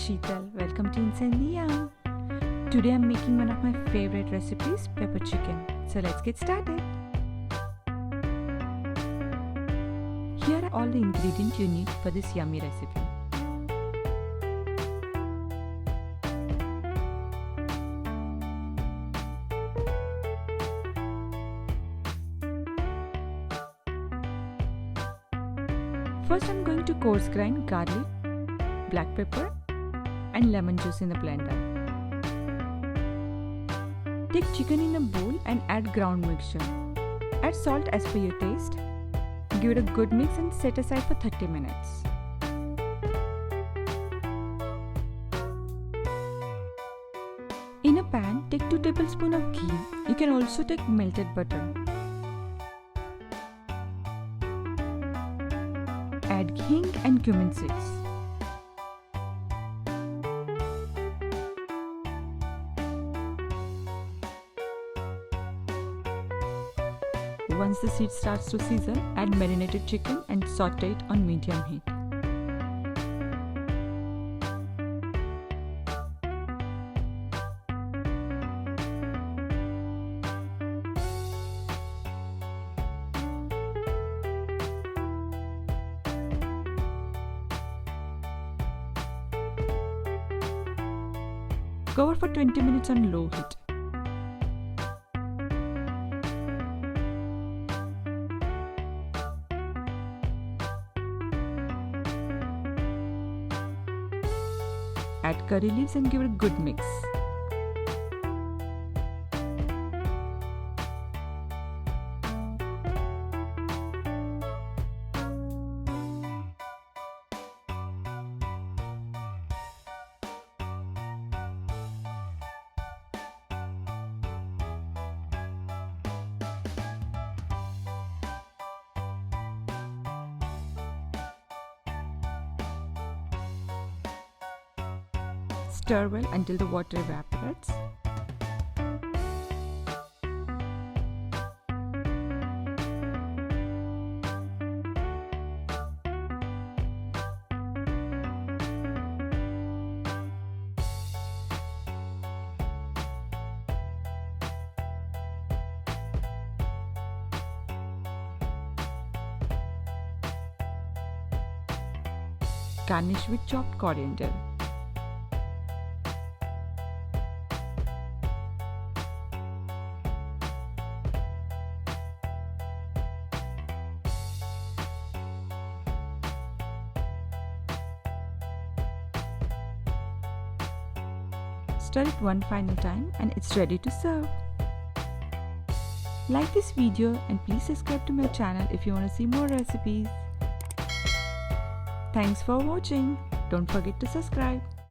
Shital. Welcome to Inside the Yarn. Today I'm making one of my favorite recipes, pepper chicken. So let's get started. Here are all the ingredients you need for this yummy recipe. First I'm going to coarse grind garlic, black pepper and lemon juice in the blender. Take chicken in a bowl and add ground mixture. Add salt as per your taste. Give it a good mix and set aside for 30 minutes. In a pan, take 2 tablespoons of ghee. You can also take melted butter. Add Hing and Cumin Seeds. Once the seed starts to sizzle, add marinated chicken and sauté it on medium heat. Cover for 20 minutes on low heat. Add curry leaves and give it a good mix. Stir well until the water evaporates. Garnish with chopped coriander. Stir it one final time and it's ready to serve. Like this video and please subscribe to my channel if you want to see more recipes. Thanks for watching. Don't forget to subscribe.